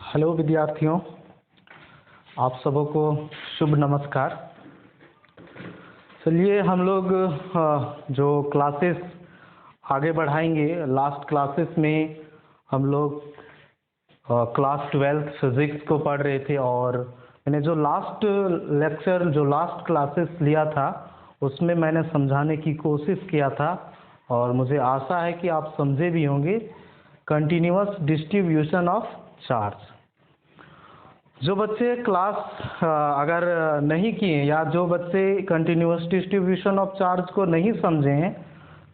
Hello विद्यार्थियों, आप सबों को शुभ नमस्कार। चलिए हम लोग जो क्लासेस आगे बढ़ाएंगे। लास्ट क्लासेस में हम लोग क्लास 12 फिज़िक्स को पढ़ रहे थे और मैंने जो लास्ट क्लासेस लिया था उसमें मैंने समझाने की कोशिश किया था और मुझे आशा है कि आप समझे भी होंगे। Continuous distribution of charge. जो बच्चे क्लास अगर नहीं किए या जो बच्चे कंटिन्यूअस डिस्ट्रीब्यूशन ऑफ चार्ज को नहीं समझे हैं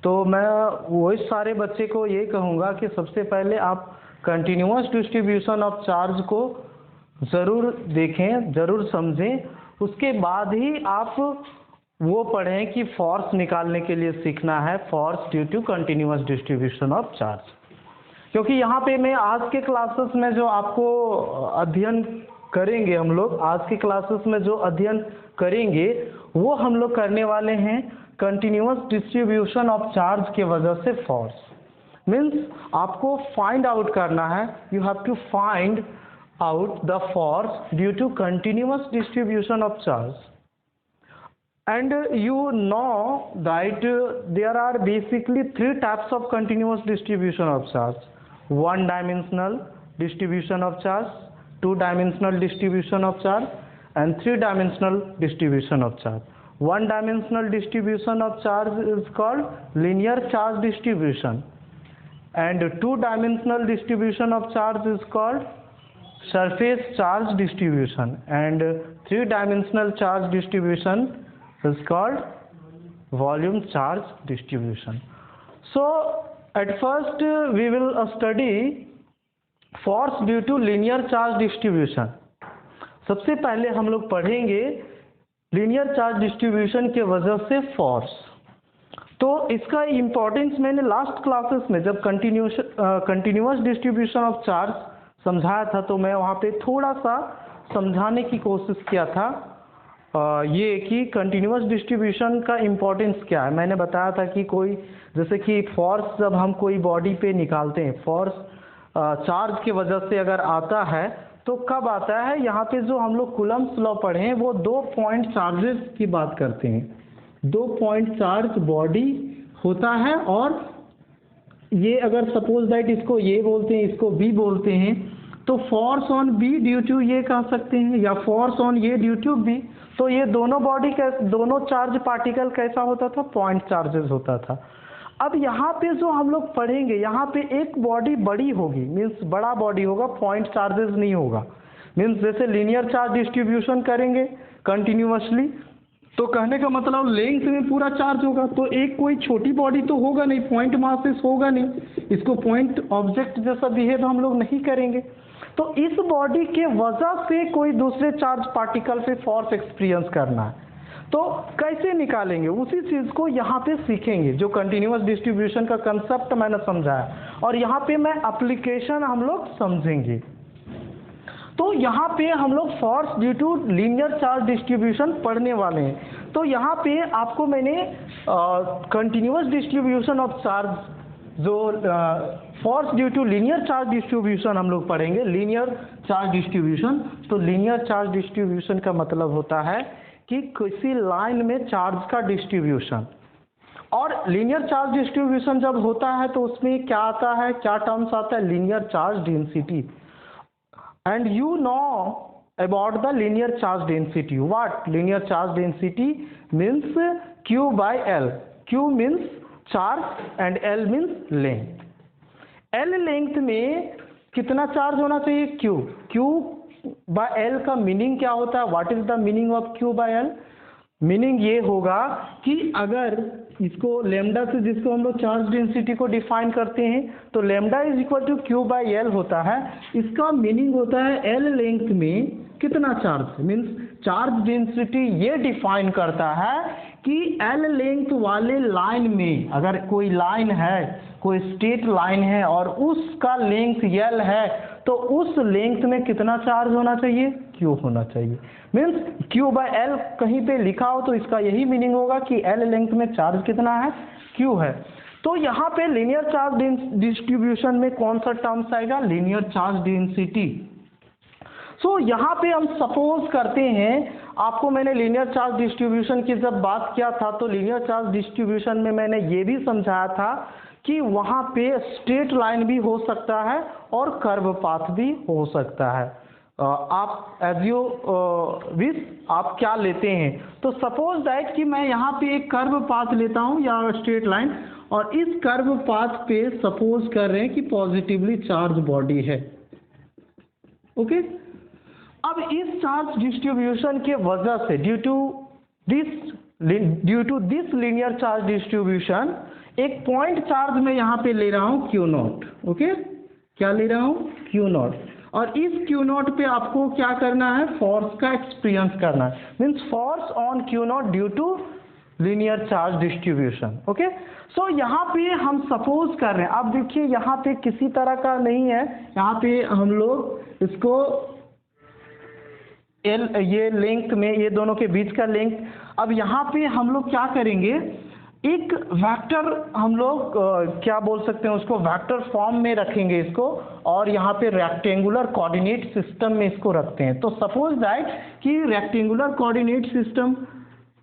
तो मैं वही सारे बच्चे को ये कहूँगा कि सबसे पहले आप कंटिन्यूअस डिस्ट्रीब्यूशन ऑफ चार्ज को ज़रूर देखें, ज़रूर समझें। उसके बाद ही आप वो पढ़ें कि फोर्स निकालने के लिए सीखना है, force due to continuous distribution of charge. क्योंकि यहाँ पे मैं आज के क्लासेस में जो आपको अध्ययन करेंगे, हम लोग आज के क्लासेस में जो अध्ययन करेंगे वो हम लोग करने वाले हैं कंटिन्यूअस डिस्ट्रीब्यूशन ऑफ चार्ज के वजह से फोर्स। मीन्स आपको फाइंड आउट करना है, you have to find out the force due to continuous distribution of charge. And you know that there are basically three types of continuous distribution of charge: one-dimensional distribution of charge, two-dimensional distribution of charge, and three-dimensional distribution of charge. One-dimensional distribution of charge is called linear charge distribution, and two-dimensional distribution of charge is called surface charge distribution, and three-dimensional charge distribution is called volume charge distribution. So at first we will study force due to linear charge distribution. सबसे पहले हम लोग पढ़ेंगे linear charge distribution के वजह से force। तो इसका इम्पोर्टेंस मैंने लास्ट क्लासेस में जब कंटिन्यूअस डिस्ट्रीब्यूशन ऑफ चार्ज समझाया था तो मैं वहाँ पे थोड़ा सा समझाने की कोशिश किया था ये कि कंटिन्यूअस डिस्ट्रीब्यूशन का इम्पोर्टेंस क्या है। मैंने बताया था कि कोई जैसे कि फोर्स जब हम कोई बॉडी पे निकालते हैं, फोर्स चार्ज की वजह से अगर आता है तो कब आता है। यहाँ पे जो हम लोग कूलम्ब्स लॉ पढ़े हैं वो 2 पॉइंट चार्जेस की बात करते हैं। 2 पॉइंट चार्ज बॉडी होता है और ये अगर सपोज दैट इसको ये बोलते हैं, इसको बी बोलते हैं, तो force on B due to ये कह सकते हैं या फोर्स ऑन ये ड्यू टू बी। तो ये दोनों बॉडी दोनों चार्ज पार्टिकल कैसा होता था, पॉइंट चार्जेस होता था। अब यहाँ पे जो हम लोग पढ़ेंगे, यहाँ पे एक बॉडी बड़ी होगी, मीन्स बड़ा बॉडी होगा, पॉइंट चार्जेस नहीं होगा। मीन्स जैसे लीनियर चार्ज डिस्ट्रीब्यूशन करेंगे कंटिन्यूअसली तो कहने का मतलब लेंथ में पूरा चार्ज होगा, तो एक कोई छोटी बॉडी तो होगा नहीं, पॉइंट मासेस होगा नहीं, इसको पॉइंट ऑब्जेक्ट जैसा बिहेव हम लोग नहीं करेंगे। तो इस बॉडी के वजह से कोई दूसरे चार्ज पार्टिकल पे फोर्स एक्सपीरियंस करना है, तो कैसे निकालेंगे उसी चीज़ को यहाँ पे सीखेंगे। जो कंटिन्यूअस डिस्ट्रीब्यूशन का कंसेप्ट मैंने समझाया और यहाँ पे मैं एप्लीकेशन हम लोग समझेंगे। तो यहाँ पे हम लोग force due to linear charge distribution पढ़ने वाले हैं। तो यहाँ पे आपको मैंने कंटिन्यूअस डिस्ट्रीब्यूशन ऑफ चार्ज जो force due to linear charge distribution हम लोग पढ़ेंगे, लीनियर चार्ज डिस्ट्रीब्यूशन। तो लीनियर चार्ज डिस्ट्रीब्यूशन का मतलब होता है कि किसी लाइन में चार्ज का डिस्ट्रीब्यूशन। और लीनियर चार्ज डिस्ट्रीब्यूशन जब होता है तो उसमें क्या आता है, क्या टर्म्स आता है, linear charge density. And you know about the linear charge density. What linear charge density means? Q by L. Q means charge and L means length. L length में कितना चार्ज होना चाहिए? Q. Q by L का meaning क्या होता है? What is the meaning of Q by L? Meaning ये होगा कि अगर इसको लेमडा से, जिसको हम लोग चार्ज डेंसिटी को डिफाइन करते हैं, तो lambda is equal to Q by L होता है। इसका मीनिंग होता है एल लेंथ में कितना चार्ज, मीन्स चार्ज डेंसिटी ये डिफाइन करता है कि एल लेंथ वाले लाइन में अगर कोई लाइन है, कोई स्ट्रेट लाइन है और उसका लेंथ एल है तो उस लेंथ में कितना चार्ज होना चाहिए, क्यू होना चाहिए। मीन्स क्यू बाय एल कहीं पे लिखा हो तो इसका यही मीनिंग होगा कि एल लेंथ में चार्ज कितना है, क्यू है। तो यहाँ पे लीनियर चार्ज डिस्ट्रीब्यूशन में कौन सा टर्म्स आएगा, लीनियर चार्ज डेंसिटी। सो यहाँ पे हम सपोज करते हैं, आपको मैंने लीनियर चार्ज डिस्ट्रीब्यूशन की जब बात किया था तो लीनियर चार्ज डिस्ट्रीब्यूशन में मैंने ये भी समझाया था कि वहाँ पे स्ट्रेट लाइन भी हो सकता है और कर्व पाथ भी हो सकता है। आप एज यू विश आप क्या लेते हैं। तो सपोज दैट कि मैं यहाँ पे एक कर्व पाथ लेता हूँ या स्ट्रेट लाइन, और इस कर्व पाथ पे सपोज कर रहे हैं कि पॉजिटिवली चार्ज बॉडी है। ओके, अब इस चार्ज डिस्ट्रीब्यूशन के वजह से due to this linear charge distribution एक पॉइंट चार्ज मैं यहाँ पे ले रहा हूँ Q नॉट। ओके, क्या ले रहा हूँ Q नॉट, और इस Q नॉट पे आपको क्या करना है, फोर्स का एक्सपीरियंस करना है, means force on Q not due to linear charge distribution. Okay, so यहाँ पे हम सपोज कर रहे हैं, अब देखिए यहाँ पे किसी तरह का नहीं है, यहाँ पे हम लोग इसको ये लिंक में, ये दोनों के बीच का लिंक, अब यहाँ पे हम लोग क्या करेंगे, एक वेक्टर हम लोग क्या बोल सकते हैं उसको, वेक्टर फॉर्म में रखेंगे इसको, और यहाँ पे रेक्टेंगुलर कोऑर्डिनेट सिस्टम में इसको रखते हैं। तो सपोज दैट कि रेक्टेंगुलर कोऑर्डिनेट सिस्टम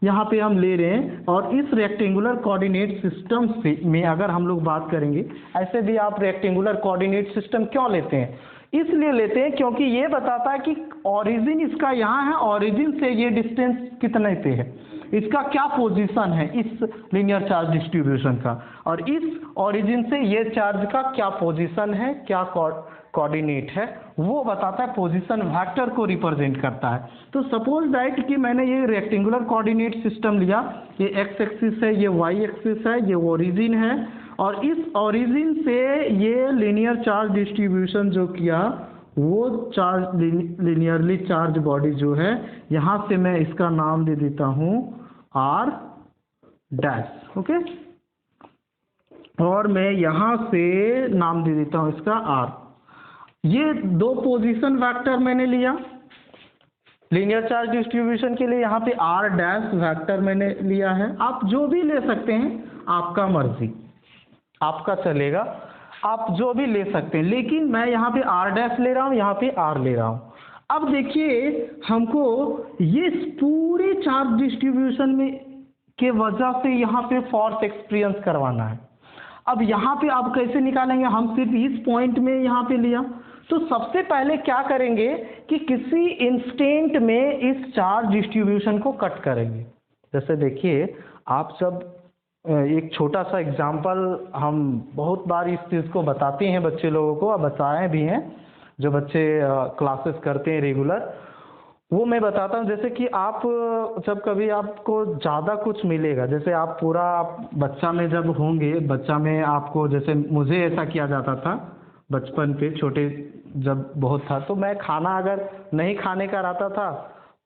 यहाँ पे हम ले रहे हैं, और इस रेक्टेंगुलर कोऑर्डिनेट सिस्टम से में अगर हम लोग बात करेंगे, ऐसे भी आप रेक्टेंगुलर कोऑर्डिनेट सिस्टम क्यों लेते हैं, इसलिए लेते हैं क्योंकि ये बताता है कि ओरिजिन इसका यहाँ है, ओरिजिन से ये डिस्टेंस कितने पे है, इसका क्या पोजीशन है इस लीनियर चार्ज डिस्ट्रीब्यूशन का, और इस ओरिजिन से ये चार्ज का क्या पोजीशन है, क्या कोऑर्डिनेट है, वो बताता है, पोजीशन वेक्टर को रिप्रेजेंट करता है। तो सपोज दैट कि मैंने ये रेक्टेंगुलर कोऑर्डिनेट सिस्टम लिया, ये एक्स एक्सिस है, ये वाई एक्सिस है, ये ओरिजिन है, और इस ओरिजिन से ये लीनियर चार्ज डिस्ट्रीब्यूशन जो किया, वो चार्ज लीनियरली चार्ज बॉडी जो है, यहाँ से मैं इसका नाम दे देता हूँ आर डैश। ओके, और मैं यहाँ से नाम दे देता हूँ इसका आर। ये दो पोजीशन वेक्टर मैंने लिया लीनियर चार्ज डिस्ट्रीब्यूशन के लिए, यहाँ पे आर डैश वेक्टर मैंने लिया है, आप जो भी ले सकते हैं, आपका मर्जी, आपका चलेगा, आप जो भी ले सकते हैं, लेकिन मैं यहाँ पे आर डैश ले रहा हूँ, यहाँ पे आर ले रहा हूँ। अब देखिए हमको ये पूरे चार्ज डिस्ट्रीब्यूशन में के वजह से यहाँ पे फोर्स एक्सपीरियंस करवाना है। अब यहाँ पे आप कैसे निकालेंगे, हम सिर्फ इस पॉइंट में यहाँ पे लिया, तो सबसे पहले क्या करेंगे कि किसी इंस्टेंट में इस चार्ज डिस्ट्रीब्यूशन को कट करेंगे। जैसे देखिए, आप जब एक छोटा सा एग्जाम्पल, हम बहुत बार इस चीज़ को बताते हैं बच्चे लोगों को, और बताए भी हैं, जो बच्चे क्लासेस करते हैं रेगुलर, वो मैं बताता हूँ। जैसे कि आप जब कभी आपको ज़्यादा कुछ मिलेगा, जैसे आप पूरा बच्चा में जब होंगे, बच्चा में आपको, जैसे मुझे ऐसा किया जाता था बचपन पे, छोटे जब बहुत था, तो मैं खाना अगर नहीं खाने का रहता था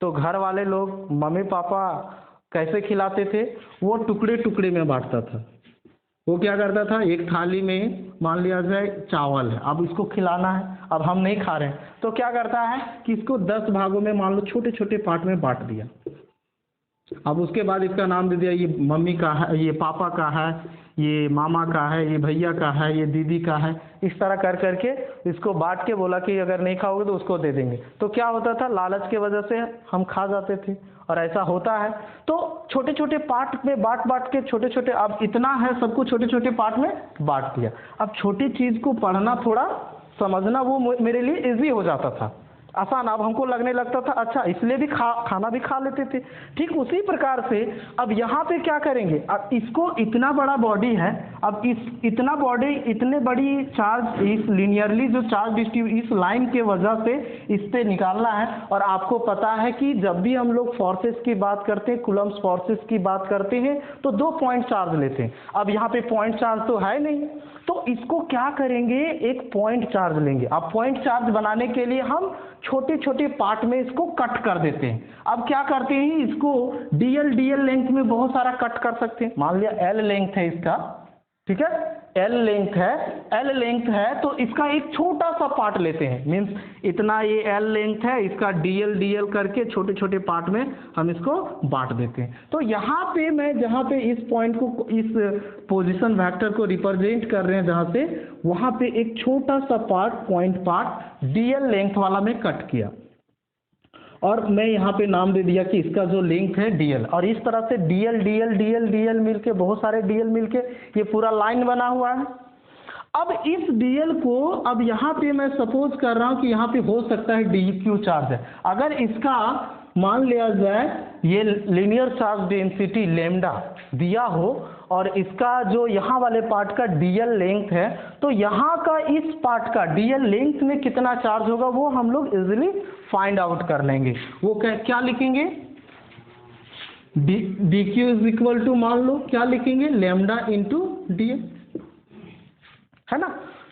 तो घर वाले लोग, मम्मी पापा कैसे खिलाते थे, वो टुकड़े टुकड़े में बांटता था। वो क्या करता था, एक थाली में मान लिया जाए चावल है, अब इसको खिलाना है, अब हम नहीं खा रहे हैं, तो क्या करता है कि इसको 10 भागों में मान लो छोटे छोटे पार्ट में बांट दिया। अब उसके बाद इसका नाम दे दिया, ये मम्मी का है, ये पापा का है, ये मामा का है, ये भैया का है, ये दीदी का है, इस तरह कर करके इसको बांट के बोला कि अगर नहीं खाओगे तो उसको दे देंगे। तो क्या होता था, लालच के वजह से हम खा जाते थे, और ऐसा होता है। तो छोटे छोटे पार्ट में बांट के छोटे छोटे, अब इतना है सबको छोटे छोटे पार्ट में बांट दिया। अब छोटी चीज़ को पढ़ना, थोड़ा समझना, वो मेरे लिए इजी हो जाता था, आसान। अब हमको लगने लगता था अच्छा, इसलिए भी खाना भी खा लेते थे। ठीक उसी प्रकार से अब यहाँ पे क्या करेंगे, अब इसको इतना बड़ा बॉडी है, अब इतना बॉडी, इतने बड़ी चार्ज, इस लीनियरली जो चार्ज डिस्ट्रीब्यूशन इस लाइन के वजह से इस पे निकालना है। और आपको पता है कि जब भी हम लोग फोर्सेस की बात करते हैं, कूलम्ब्स फोर्सेस की बात करते हैं, तो 2 पॉइंट चार्ज लेते हैं। अब यहाँ पे पॉइंट चार्ज तो है नहीं, तो इसको क्या करेंगे, एक पॉइंट चार्ज लेंगे। अब पॉइंट चार्ज बनाने के लिए हम छोटे छोटे पार्ट में इसको कट कर देते हैं। अब क्या करते हैं, इसको डीएल लेंथ में बहुत सारा कट कर सकते हैं। मान लिया एल लेंथ है इसका, ठीक है, एल लेंथ है, तो इसका एक छोटा सा पार्ट लेते हैं, मीन्स इतना ये एल लेंथ है, इसका डीएल करके छोटे छोटे पार्ट में हम इसको बांट देते हैं। तो यहाँ पे मैं जहाँ पे इस पॉइंट को, इस पोजीशन वेक्टर को रिप्रेजेंट कर रहे हैं जहाँ से, वहाँ पे एक छोटा सा part, point part DL length वाला में कट किया। और मैं यहाँ पे नाम दे दिया कि इसका जो लेंथ है dl, और इस तरह से dl dl dl dl मिलके, बहुत सारे dl मिलके ये पूरा लाइन बना हुआ है। अब इस dl को, अब यहाँ पे मैं सपोज कर रहा हूँ कि यहाँ पे हो सकता है dq चार्ज है। अगर इसका मान लिया जाए ये लीनियर चार्ज डेंसिटी लैम्डा दिया हो और इसका जो यहाँ वाले पार्ट का dl लेंथ है, तो यहाँ का इस पार्ट का dl लेंथ में कितना चार्ज होगा वो हम लोग इजीली फाइंड आउट कर लेंगे। वो क्या लिखेंगे, dq इज इक्वल टू, मान लो क्या लिखेंगे, लैम्डा इंटू dl, है ना।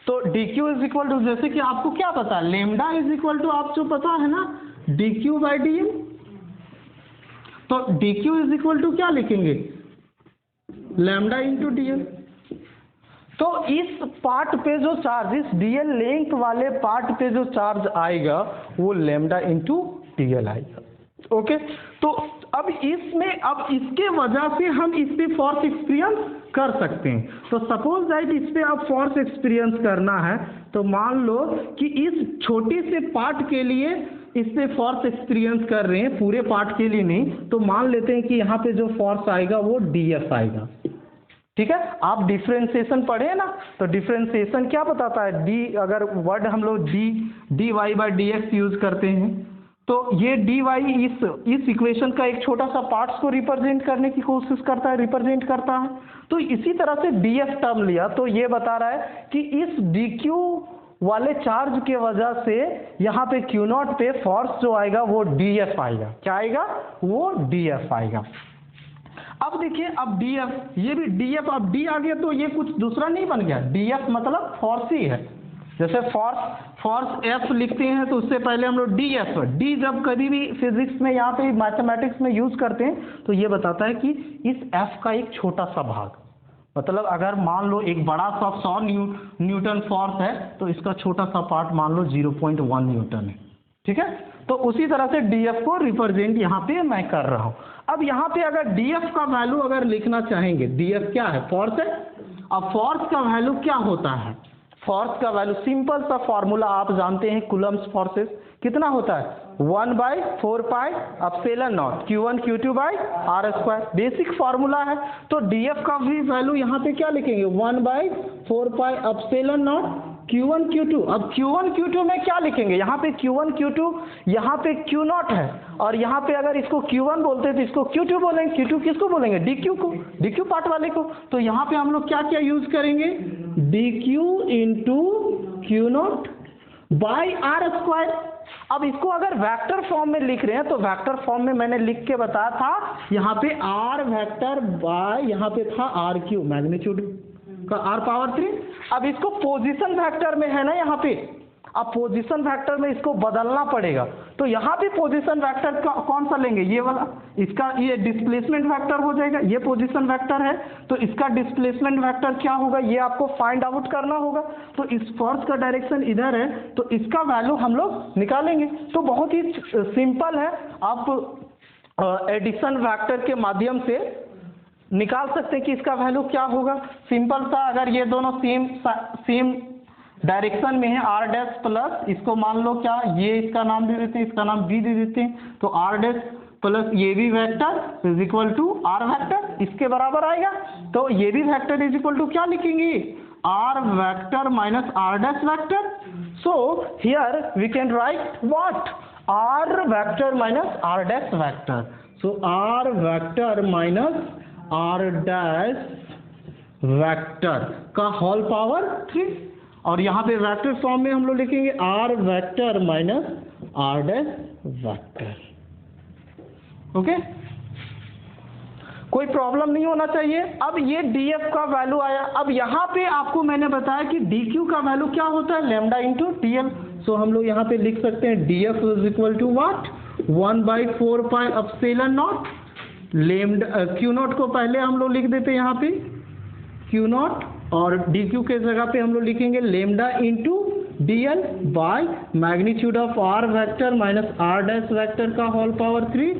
तो dq इज इक्वल टू, जैसे कि आपको क्या पता है, लैम्डा इज इक्वल टू, आप जो पता है ना, dq बाई dl। तो dq इज इक्वल टू क्या लिखेंगे, लैम्डा इंटू dl। तो इस पार्ट पे जो चार्ज, इस dl लेंथ वाले पार्ट पे जो चार्ज आएगा वो लैम्डा इंटू dl आएगा। ओके, तो अब इसमें, अब इसके वजह से हम इस पे फोर्स एक्सपीरियंस कर सकते हैं। तो सपोज दैट इस पे आप फोर्स एक्सपीरियंस करना है, तो मान लो कि इस छोटे से पार्ट के लिए इस पे फोर्स एक्सपीरियंस कर रहे हैं, पूरे पार्ट के लिए नहीं। तो मान लेते हैं कि यहाँ पे जो फोर्स आएगा वो dF आएगा। ठीक है, आप डिफरेंशिएशन पढ़े हैं ना, तो डिफरेंशिएशन क्या बताता है, डी, अगर वर्ड हम लोग dy बाई dx यूज करते हैं, तो ये dy इस इक्वेशन का एक छोटा सा पार्ट्स को रिप्रेजेंट करने की कोशिश करता है, रिप्रेजेंट करता है। तो इसी तरह से df टर्म लिया, तो ये बता रहा है कि इस dq वाले चार्ज के वजह से यहाँ पे Q नॉट पे फोर्स जो आएगा वो dF आएगा। क्या आएगा, वो dF आएगा। अब देखिए, अब dF, ये भी dF, अब d आ गया तो ये कुछ दूसरा नहीं बन गया, dF मतलब फोर्स ही है। जैसे फोर्स F लिखते हैं तो उससे पहले हम लोग dF, d जब कभी भी फिजिक्स में, यहाँ पे मैथमेटिक्स में यूज करते हैं तो ये बताता है कि इस F का एक छोटा सा भाग, मतलब अगर मान लो एक बड़ा सा 100 न्यूटन फोर्स है तो इसका छोटा सा पार्ट मान लो 0.1 न्यूटन है। ठीक है, तो उसी तरह से dF को रिप्रेजेंट यहाँ पे मैं कर रहा हूँ। अब यहाँ पे अगर dF का वैल्यू अगर लिखना चाहेंगे, dF क्या है, फोर्स है। अब फोर्स का वैल्यू क्या होता है, फोर्स का वैल्यू सिंपल सा फॉर्मूला आप जानते हैं, कूलम्ब्स फोर्सेस कितना होता है, 1/4 pi epsilon not Q1 Q2 by r square, basic formula है। तो dF का भी वैल्यू यहाँ पे क्या लिखेंगे, 1/4 pi epsilon not Q1 Q2। अब Q1 Q2 में क्या लिखेंगे, यहाँ पे Q1 Q2, यहाँ पे Q नॉट है, और यहाँ पे अगर इसको Q1 बोलते हैं तो इसको Q2 बोलेंगे। Q2 किसको बोलेंगे, dQ को, dQ पार्ट वाले को। तो यहाँ पे हम लोग क्या क्या यूज करेंगे, dQ into Q not by r square. अब इसको अगर वेक्टर फॉर्म में लिख रहे हैं तो वेक्टर फॉर्म में मैंने लिख के बताया था, यहाँ पे r वेक्टर बाय, यहाँ पे था r3 मैग्नीट्यूड का r पावर 3। अब इसको पोजीशन वेक्टर में है ना यहाँ पे, अब पोजीशन वेक्टर में इसको बदलना पड़ेगा। तो यहाँ पे पोजीशन वेक्टर कौन सा लेंगे, ये वाला, इसका ये डिस्प्लेसमेंट वेक्टर हो जाएगा। ये पोजीशन वेक्टर है तो इसका डिस्प्लेसमेंट वेक्टर क्या होगा, ये आपको फाइंड आउट करना होगा। तो इस फोर्स का डायरेक्शन इधर है तो इसका वैल्यू हम लोग निकालेंगे। तो बहुत ही सिंपल है, आप एडिशन वेक्टर के माध्यम से निकाल सकते हैं कि इसका वैल्यू क्या होगा। सिंपल सा, अगर ये दोनों सेम डायरेक्शन में है, r डैश प्लस, इसको मान लो क्या, ये इसका नाम दे देते हैं, इसका नाम b दे देते हैं, तो r डैश प्लस ये भी vector is equal to r vector, इसके बराबर आएगा। तो ये भी वेक्टर इज इक्वल टू क्या लिखेंगे, r vector minus r dash vector. So here we can write what, r vector minus r dash vector. So r vector minus r dash vector का whole power 3, और यहाँ पे vector form में हम लोग लिखेंगे r vector minus r dash vector. Okay, कोई problem नहीं होना चाहिए। अब ये dF का वैल्यू आया। अब यहाँ पे आपको मैंने बताया कि dQ का वैल्यू क्या होता है, लैम्डा इंटू dl। सो हम लोग यहाँ पे लिख सकते हैं dF is equal to what, 1/4 pi epsilon naught lambda, Q naught को पहले हम लोग लिख देते हैं यहाँ पे Q नॉट, और dQ के जगह पे हम लोग लिखेंगे lambda into dl by magnitude of r vector minus r dash vector का whole power 3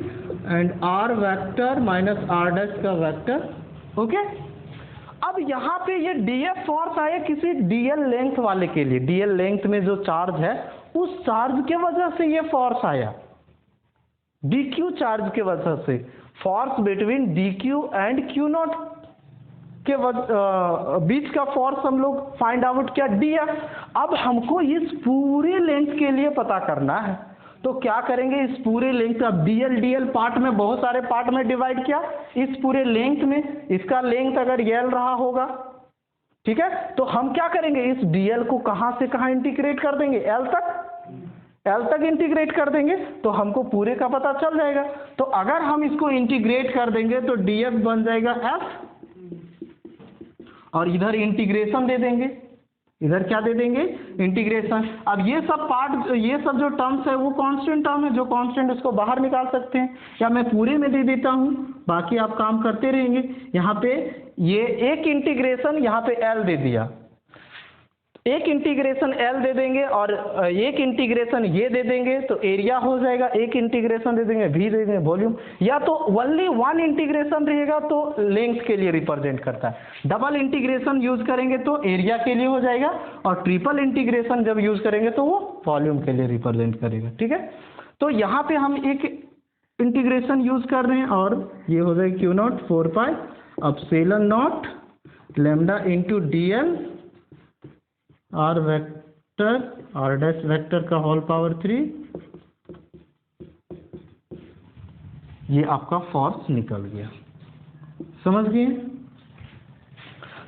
and r vector minus r dash का वेक्टर। ओके, अब यहाँ पे ये dF फोर्स आया किसी dl लेंथ वाले के लिए, dl लेंथ में जो चार्ज है उस चार्ज के वजह से ये फोर्स आया। डी क्यू चार्ज के वजह से, force between D Q and Q not के बीच का फोर्स हम लोग फाइंड आउट किया डी एफ। अब हमको इस पूरे लेंथ के लिए पता करना है, तो क्या करेंगे, इस पूरे लेंथ, अब डीएल डीएल पार्ट में बहुत सारे पार्ट में डिवाइड किया, इस पूरे लेंथ में इसका लेंथ अगर एल रहा होगा, ठीक है, तो हम क्या करेंगे, इस डीएल को कहां से कहां इंटीग्रेट कर देंगे, एल तक इंटीग्रेट कर देंगे, तो हमको पूरे का पता चल जाएगा। तो अगर हम इसको इंटीग्रेट कर देंगे तो डीएफ बन जाएगा एफ, और इधर इंटीग्रेशन दे देंगे, इधर क्या दे देंगे, इंटीग्रेशन। अब ये सब पार्ट, ये सब जो टर्म्स है वो कांस्टेंट टर्म है, जो कांस्टेंट उसको बाहर निकाल सकते हैं, या मैं पूरे में दे देता हूं, बाकी आप काम करते रहेंगे। यहाँ पे ये एक इंटीग्रेशन, यहाँ पे एल दे दिया, एक इंटीग्रेशन एल दे देंगे और एक इंटीग्रेशन ये दे देंगे, तो एरिया हो जाएगा, एक इंटीग्रेशन दे देंगे भी दे देंगे वॉल्यूम, या तो ओनली वन इंटीग्रेशन रहेगा तो लेंथ के लिए रिप्रेजेंट करता है, डबल इंटीग्रेशन यूज करेंगे तो एरिया के लिए हो जाएगा, और ट्रिपल इंटीग्रेशन जब यूज करेंगे तो वो वॉल्यूम के लिए रिप्रेजेंट करेगा, ठीक है। तो यहाँ पे हम एक इंटीग्रेशन यूज कर रहे हैं और ये हो जाएगा Q naught 4 pi epsilon naught lambda into d l r vector r dash vector का होल पावर 3, ये आपका फोर्स निकल गया, समझ गए।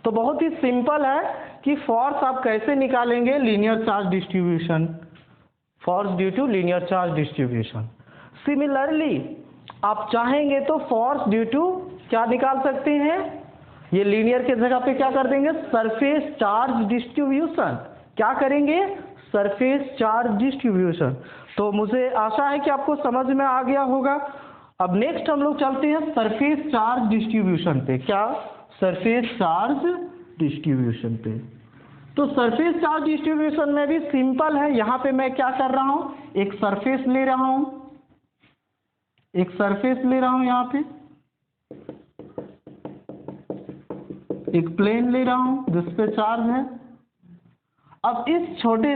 तो बहुत ही सिंपल है कि फोर्स आप कैसे निकालेंगे, linear charge distribution, force due to linear charge distribution. Similarly आप चाहेंगे तो फोर्स ड्यू टू क्या निकाल सकते हैं, ये लीनियर के जगह पे क्या कर देंगे, सरफेस चार्ज डिस्ट्रीब्यूशन, क्या करेंगे, सरफेस चार्ज डिस्ट्रीब्यूशन। तो मुझे आशा है कि आपको समझ में आ गया होगा। अब नेक्स्ट हम लोग चलते हैं सरफेस चार्ज डिस्ट्रीब्यूशन पे, क्या, सरफेस चार्ज डिस्ट्रीब्यूशन पे। तो सरफेस चार्ज डिस्ट्रीब्यूशन में भी सिंपल है, यहाँ पे मैं क्या कर रहा हूँ, एक सरफेस ले रहा हूँ, एक सरफेस ले रहा हूँ, यहाँ पे एक प्लेन ले रहा हूं जिस पे चार्ज है। अब इस छोटे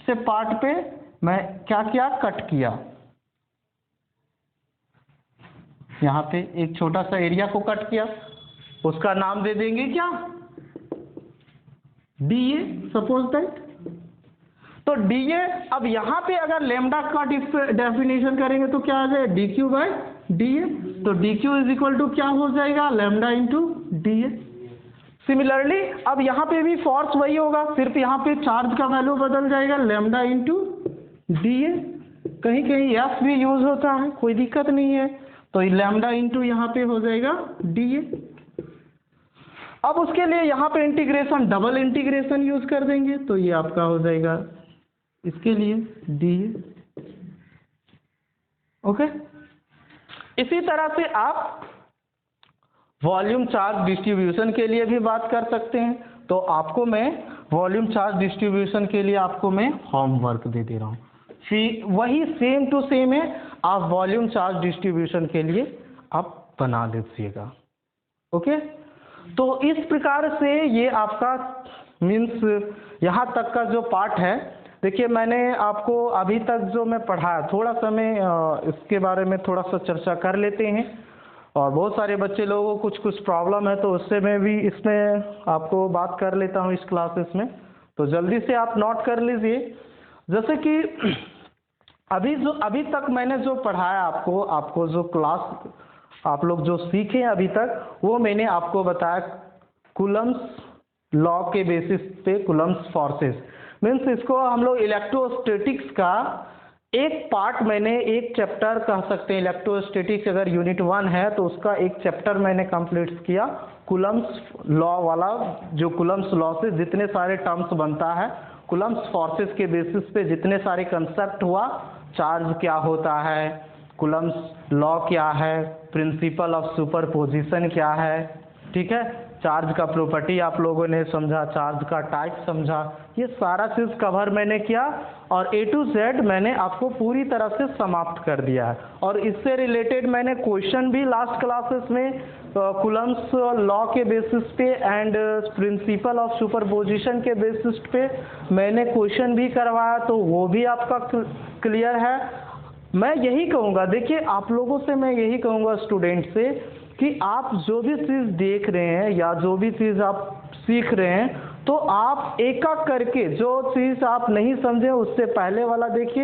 से पार्ट पे मैं क्या किया, कट किया, यहां पे एक छोटा सा एरिया को कट किया, उसका नाम दे देंगे क्या, डीए, सपोज दैट। तो डीए, अब यहां पे अगर लेमडा का डेफिनेशन करेंगे तो क्या आ जाएगा, डी क्यू बाई डीए, तो d q is equal to क्या हो जाएगा, लेमडा इंटू डीए। सिमिलरली अब यहाँ पे भी फोर्स वही होगा, सिर्फ यहाँ पे चार्ज का वैल्यू बदल जाएगा, लेमडा इंटू डीए, कहीं कहीं एफ भी यूज होता है, कोई दिक्कत नहीं है, तो लेमडा इंटू यहाँ पे हो जाएगा डीए। अब उसके लिए यहाँ पे इंटीग्रेशन, डबल इंटीग्रेशन यूज कर देंगे, तो ये आपका हो जाएगा इसके लिए डीए, ओके। इसी तरह से आप वॉल्यूम चार्ज डिस्ट्रीब्यूशन के लिए भी बात कर सकते हैं। तो आपको मैं वॉल्यूम चार्ज डिस्ट्रीब्यूशन के लिए आपको मैं होमवर्क दे दे रहा हूँ, वही सेम टू सेम है, आप वॉल्यूम चार्ज डिस्ट्रीब्यूशन के लिए आप बना लीजिएगा, ओके। तो इस प्रकार से ये आपका मीन्स यहाँ तक का जो पार्ट है, देखिए मैंने आपको अभी तक जो मैं पढ़ाया, थोड़ा सा मैं इसके बारे में थोड़ा सा चर्चा कर लेते हैं, और बहुत सारे बच्चे लोगों को कुछ प्रॉब्लम है तो उससे मैं भी इसमें आपको बात कर लेता हूँ इस क्लासेस में, तो जल्दी से आप नोट कर लीजिए। जैसे कि अभी तक मैंने जो पढ़ाया आपको जो क्लास आप लोग जो सीखे अभी तक, वो मैंने आपको बताया कूलम्ब्स लॉ के बेसिस पे, कूलम्ब्स फोर्सेस, मीन्स इसको हम लोग इलेक्ट्रोस्टैटिक्स का एक पार्ट, मैंने एक चैप्टर कह सकते हैं, इलेक्ट्रोस्टैटिक्स अगर यूनिट 1 है तो उसका एक चैप्टर मैंने कंप्लीट किया, कूलम्ब्स लॉ वाला, जो कूलम्ब्स लॉ से जितने सारे टर्म्स बनता है, कूलम्ब्स फोर्सेस के बेसिस पे जितने सारे कंसेप्ट हुआ, चार्ज क्या होता है, कूलम्ब्स लॉ क्या है, प्रिंसिपल ऑफ सुपरपोजिशन क्या है, ठीक है, चार्ज का प्रॉपर्टी आप लोगों ने समझा, चार्ज का टाइप समझा, ये सारा चीज़ कवर मैंने किया, और ए टू जेड मैंने आपको पूरी तरह से समाप्त कर दिया है। और इससे रिलेटेड मैंने क्वेश्चन भी लास्ट क्लासेस में कूलम्ब्स लॉ के बेसिस पे एंड प्रिंसिपल ऑफ सुपरपोजिशन के बेसिस पे मैंने क्वेश्चन भी करवाया, तो वो भी आपका क्लियर है। मैं यही कहूँगा, देखिए आप लोगों से मैं यही कहूँगा स्टूडेंट से कि आप जो भी चीज़ देख रहे हैं या जो भी चीज़ आप सीख रहे हैं, तो आप एक एक करके, जो चीज़ आप नहीं समझे उससे पहले वाला देखिए,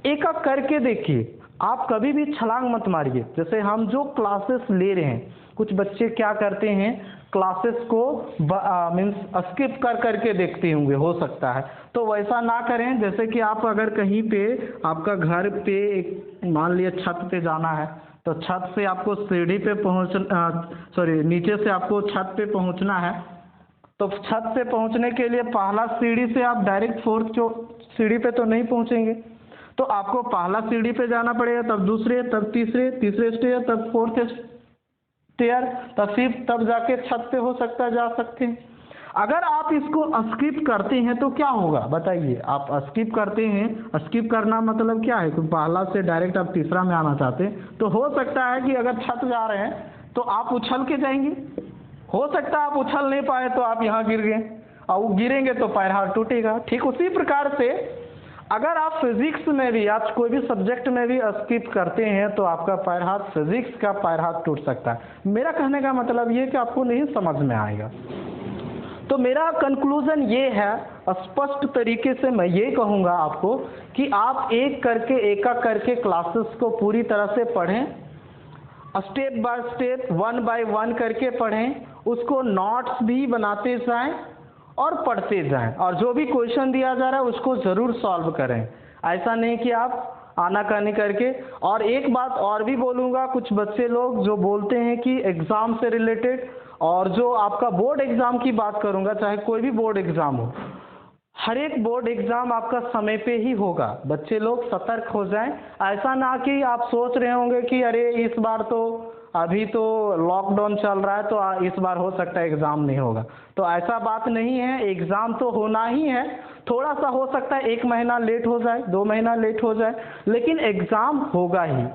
एक एक करके देखिए। आप कभी भी छलांग मत मारिए। जैसे हम जो क्लासेस ले रहे हैं, कुछ बच्चे क्या करते हैं, क्लासेस को मीन्स स्किप कर करके देखते होंगे, हो सकता है, तो वैसा ना करें। जैसे कि आप अगर कहीं पे आपका घर पे एक मान लिया छत पे जाना है, तो छत से आपको सीढ़ी पे नीचे से आपको छत पे पहुंचना है, तो छत से पहुंचने के लिए पहला सीढ़ी से आप डायरेक्ट फोर्थ सीढ़ी पे तो नहीं पहुंचेंगे, तो आपको पहला सीढ़ी पे जाना पड़ेगा, तब दूसरे, तब तीसरे स्टेयर, तब फोर्थ स्टेयर, तब जाके छत पे हो सकता है जा सकते हैं। अगर आप इसको स्किप करते हैं तो क्या होगा बताइए? आप स्किप करते हैं, स्किप करना मतलब क्या है कि पहला से डायरेक्ट आप तीसरा में आना चाहते हैं, तो हो सकता है कि अगर छत जा रहे हैं तो आप उछल के जाएंगे, हो सकता है आप उछल नहीं पाए तो आप यहाँ गिर गए, और वो गिरेंगे तो पैर हाथ टूटेगा। ठीक उसी प्रकार से अगर आप फिजिक्स में भी, आज कोई भी सब्जेक्ट में भी स्किप करते हैं तो आपका पैर हाथ, फिजिक्स का पैर हाथ टूट सकता है। मेरा कहने का मतलब ये कि आपको नहीं समझ में आएगा। तो मेरा कंक्लूजन ये है, स्पष्ट तरीके से मैं ये कहूँगा आपको कि आप एक करके क्लासेस को पूरी तरह से पढ़ें, स्टेप बाय स्टेप, 1 बाय 1 करके पढ़ें, उसको नोट्स भी बनाते जाएं और पढ़ते जाएं, और जो भी क्वेश्चन दिया जा रहा है उसको ज़रूर सॉल्व करें। ऐसा नहीं कि आप आनाकानी करके। और एक बात और भी बोलूँगा, कुछ बच्चे लोग जो बोलते हैं कि एग्ज़ाम से रिलेटेड, और जो आपका बोर्ड एग्ज़ाम की बात करूँगा, चाहे कोई भी बोर्ड एग्ज़ाम हो, हर एक बोर्ड एग्ज़ाम आपका समय पे ही होगा। बच्चे लोग सतर्क हो जाएं। ऐसा ना कि आप सोच रहे होंगे कि अरे इस बार तो अभी तो लॉकडाउन चल रहा है तो इस बार हो सकता है एग्ज़ाम नहीं होगा, तो ऐसा बात नहीं है। एग्ज़ाम तो होना ही है, थोड़ा सा हो सकता है 1 महीना लेट हो जाए, 2 महीना लेट हो जाए, लेकिन एग्ज़ाम होगा ही।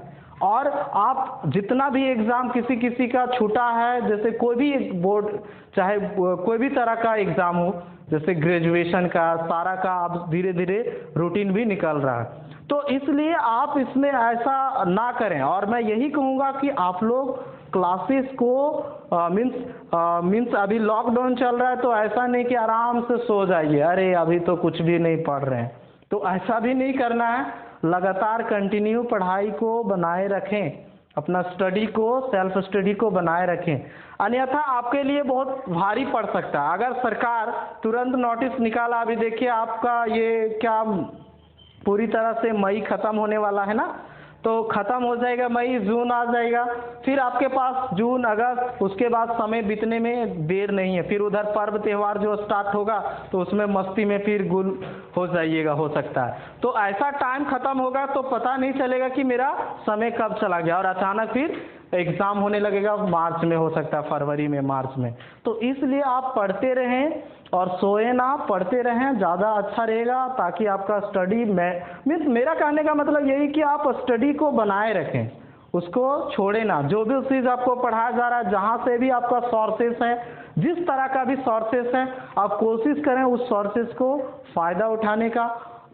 और आप जितना भी एग्ज़ाम किसी का छूटा है, जैसे कोई भी बोर्ड, चाहे कोई भी तरह का एग्ज़ाम हो, जैसे ग्रेजुएशन का, सारा का अब धीरे धीरे रूटीन भी निकल रहा है, तो इसलिए आप इसमें ऐसा ना करें। और मैं यही कहूँगा कि आप लोग क्लासेस को मीन्स अभी लॉकडाउन चल रहा है तो ऐसा नहीं कि आराम से सो जाइए, अरे अभी तो कुछ भी नहीं पढ़ रहे हैं, तो ऐसा भी नहीं करना है। लगातार कंटिन्यू पढ़ाई को बनाए रखें, अपना स्टडी को, सेल्फ स्टडी को बनाए रखें, अन्यथा आपके लिए बहुत भारी पड़ सकता है। अगर सरकार तुरंत नोटिस निकाला, अभी देखिए आपका ये क्या पूरी तरह से मई खत्म होने वाला है ना, तो खत्म हो जाएगा मई, जून आ जाएगा, फिर आपके पास जून, अगस्त, उसके बाद समय बीतने में देर नहीं है। फिर उधर पर्व त्यौहार जो स्टार्ट होगा तो उसमें मस्ती में फिर गुल हो जाइएगा, हो सकता है। तो ऐसा टाइम खत्म होगा तो पता नहीं चलेगा कि मेरा समय कब चला गया, और अचानक फिर एग्ज़ाम होने लगेगा, मार्च में हो सकता है, फरवरी में, मार्च में। तो इसलिए आप पढ़ते रहें और सोए ना, पढ़ते रहें, ज़्यादा अच्छा रहेगा, ताकि आपका स्टडी मीन्स मेरा कहने का मतलब यही कि आप स्टडी को बनाए रखें, उसको छोड़े ना। जो भी चीज़ आपको पढ़ाया जा रहा है, जहाँ से भी आपका सोर्सेस है, जिस तरह का भी सोर्सेस है, आप कोशिश करें उस सोर्सेस को फ़ायदा उठाने का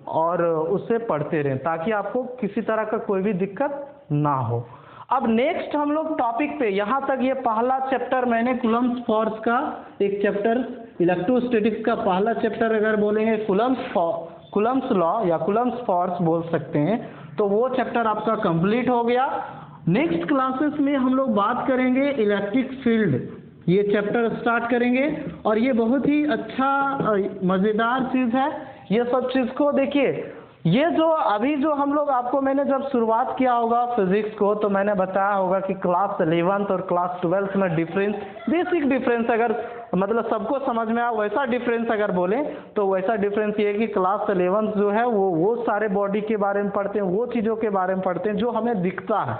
और उससे पढ़ते रहें, ताकि आपको किसी तरह का कोई भी दिक्कत ना हो। अब नेक्स्ट हम लोग टॉपिक पे, यहाँ तक ये पहला चैप्टर मैंने कूलम्ब्स फोर्स का एक चैप्टर, इलेक्ट्रोस्टैटिक्स का पहला चैप्टर अगर बोलेंगे कूलम्ब्स लॉ या कूलम्ब्स फोर्स बोल सकते हैं, तो वो चैप्टर आपका कंप्लीट हो गया। नेक्स्ट क्लासेस में हम लोग बात करेंगे इलेक्ट्रिक फील्ड, ये चैप्टर स्टार्ट करेंगे, और ये बहुत ही अच्छा मज़ेदार चीज़ है। ये सब चीज़ को देखिए, ये जो अभी जो हम लोग, आपको मैंने जब शुरुआत किया होगा फिजिक्स को, तो मैंने बताया होगा कि क्लास 11th और क्लास 12th में डिफरेंस, बेसिक डिफरेंस, अगर मतलब सबको समझ में आए वैसा डिफरेंस अगर बोलें तो वैसा डिफरेंस ये है कि क्लास 11th जो है वो सारे बॉडी के बारे में पढ़ते हैं, वो चीज़ों के बारे में पढ़ते हैं जो हमें दिखता है,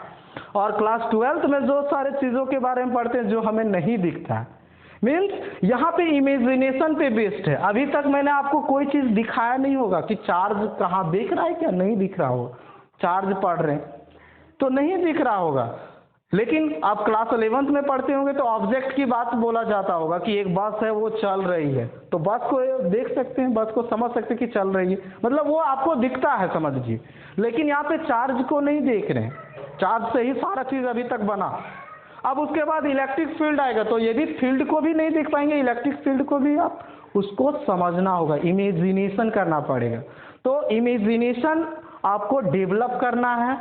और क्लास 12th में जो सारे चीज़ों के बारे में पढ़ते हैं जो हमें नहीं दिखता है। मीन्स यहाँ पे इमेजिनेशन पे बेस्ड है। अभी तक मैंने आपको कोई चीज़ दिखाया नहीं होगा कि चार्ज कहाँ दिख रहा है, क्या नहीं दिख रहा होगा, चार्ज पढ़ रहे हैं तो नहीं दिख रहा होगा, लेकिन आप क्लास 11th में पढ़ते होंगे तो ऑब्जेक्ट की बात बोला जाता होगा कि एक बस है वो चल रही है, तो बस को देख सकते हैं, बस को समझ सकते हैं कि चल रही है, मतलब वो आपको दिखता है समझ लीजिए। लेकिन यहाँ पे चार्ज को नहीं देख रहे हैं, चार्ज से ही सारा चीज़ अभी तक बना। अब उसके बाद इलेक्ट्रिक फील्ड आएगा तो यदि फील्ड को भी नहीं देख पाएंगे, इलेक्ट्रिक फील्ड को भी आप उसको समझना होगा, इमेजिनेशन करना पड़ेगा। तो इमेजिनेशन आपको डेवलप करना है,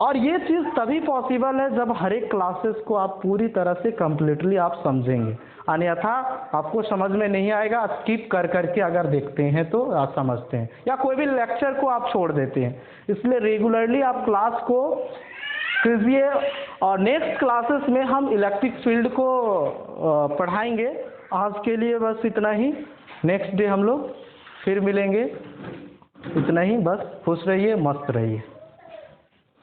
और ये चीज़ तभी पॉसिबल है जब हर एक क्लासेस को आप पूरी तरह से कम्प्लीटली आप समझेंगे, अन्यथा आपको समझ में नहीं आएगा। स्किप कर करके अगर देखते हैं तो आप समझते हैं, या कोई भी लेक्चर को आप छोड़ देते हैं। इसलिए रेगुलरली आप क्लास को कीजिए, और नेक्स्ट क्लासेस में हम इलेक्ट्रिक फील्ड को पढ़ाएंगे। आज के लिए बस इतना ही, नेक्स्ट डे हम लोग फिर मिलेंगे। इतना ही, बस खुश रहिए, मस्त रहिए।